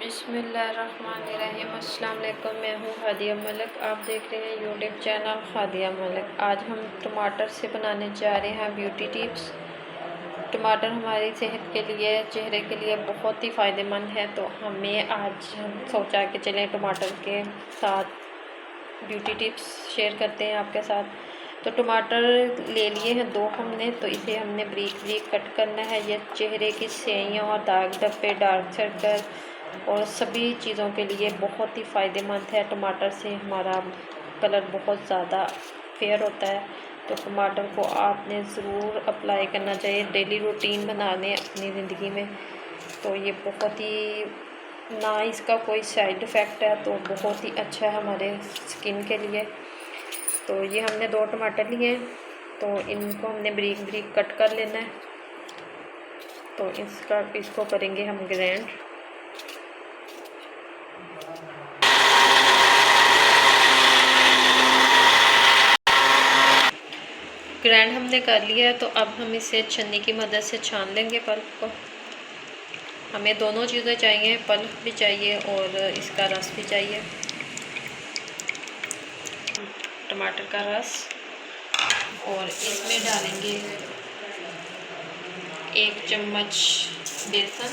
बिस्मिल्लाहिर्रहमानिर्रहीम। अस्सलाम वालेकुम। मैं हूँ हादिया मलिक, आप देख रहे हैं यूट्यूब चैनल हादिया मलिक। आज हम टमाटर से बनाने जा रहे हैं ब्यूटी टिप्स। टमाटर हमारी सेहत के लिए, चेहरे के लिए बहुत ही फ़ायदेमंद है, तो आज हम सोचा कि चलें टमाटर के साथ ब्यूटी टिप्स शेयर करते हैं आपके साथ। तो टमाटर ले लिए हैं दो हमने, तो इसे हमने बारीक बारीक कट करना है। ये चेहरे की सेंइयों और दाग धब्बे, डार्क सर्कल और सभी चीज़ों के लिए बहुत ही फ़ायदेमंद है। टमाटर से हमारा कलर बहुत ज़्यादा फेयर होता है, तो टमाटर को आपने ज़रूर अप्लाई करना चाहिए, डेली रूटीन बना लें अपनी ज़िंदगी में। तो ये बहुत ही ना इसका कोई साइड इफ़ेक्ट है, तो बहुत ही अच्छा है हमारे स्किन के लिए। तो ये हमने 2 टमाटर लिए हैं, तो इनको हमने बारीक बारीक कट कर लेना है। तो इसको करेंगे हम ग्राइंड। ग्राइंड हमने कर लिया है, तो अब हम इसे छन्नी की मदद से छान लेंगे पल्प को। हमें दोनों चीज़ें चाहिए, पल्प भी चाहिए और इसका रस भी चाहिए। टमाटर का रस, और इसमें डालेंगे 1 चम्मच बेसन।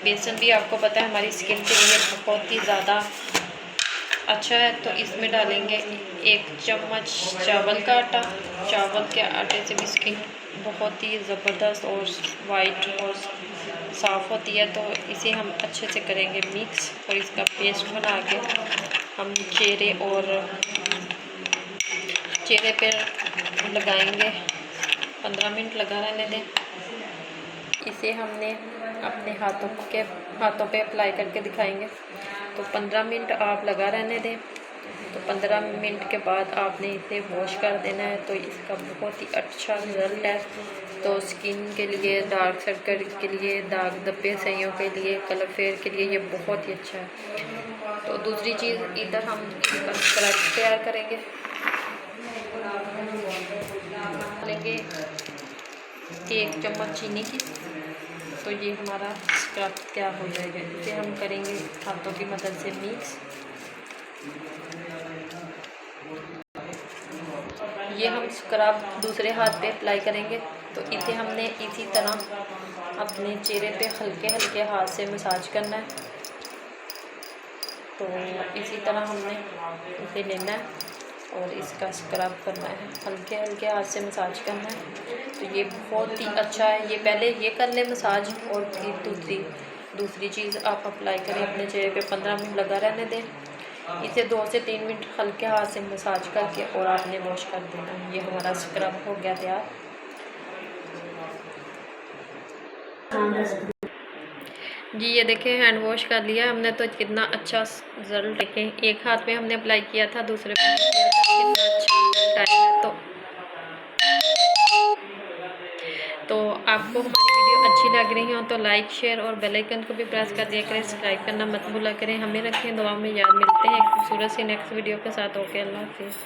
बेसन भी आपको पता है हमारी स्किन के लिए बहुत ही ज़्यादा अच्छा है, तो इसमें डालेंगे 1 चम्मच चावल का आटा। चावल के आटे से भी स्किन बहुत ही ज़बरदस्त और वाइट और साफ़ होती है, तो इसे हम अच्छे से करेंगे मिक्स और इसका पेस्ट बना के हम चेहरे पे लगाएंगे। 15 मिनट लगा रहने दें। इसे हमने अपने हाथों पे अप्लाई करके दिखाएंगे। तो 15 मिनट आप लगा रहने दें। तो 15 मिनट के बाद आपने इसे वॉश कर देना है, तो इसका बहुत ही अच्छा रिज़ल्ट है। तो स्किन के लिए, डार्क सर्कल के लिए, दाग धब्बे सइयों के लिए, कलर फेयर के लिए ये बहुत ही अच्छा है। तो दूसरी चीज़, इधर हम इसका स्क्रब तैयार करेंगे। लेंगे 1 चम्मच चीनी की, तो ये हमारा स्क्रब तैयार हो जाएगा। इसे हम करेंगे हाथों की मदद से मिक्स। ये हम स्क्रब दूसरे हाथ पे अप्लाई करेंगे, तो इसे हमने इसी तरह अपने चेहरे पे हल्के हल्के हाथ से मसाज करना है। तो इसी तरह हमने इसे लेना है और इसका स्क्रब करना है, हल्के हल्के हाथ से मसाज करना है। तो ये बहुत ही अच्छा है। ये पहले ये कर ले मसाज, और फिर दूसरी चीज़ आप अप्लाई करें अपने चेहरे पे। 15 मिनट लगा रहने दें। इसे 2 से 3 मिनट हल्के हाथ से मसाज करके और आपने वॉश कर देना। ये हमारा स्क्रब हो गया तैयार। जी ये देखें, हैंड वॉश कर लिया हमने, तो कितना अच्छा रिजल्ट देखें। एक हाथ में हमने अप्लाई किया था, दूसरे पे किया था, कितना अच्छा रिजल्ट आया है। तो आपको हमारी वीडियो अच्छी लग रही हो तो लाइक, शेयर और बेल आइकन को भी प्रेस कर दिया करें। सब्सक्राइब करना मत भूला करें। हमें रखें दुआ में याद। मिलते हैं एक खूबसूरत सी नेक्स्ट वीडियो के साथ। ओके, अल्लाह हाफिज़।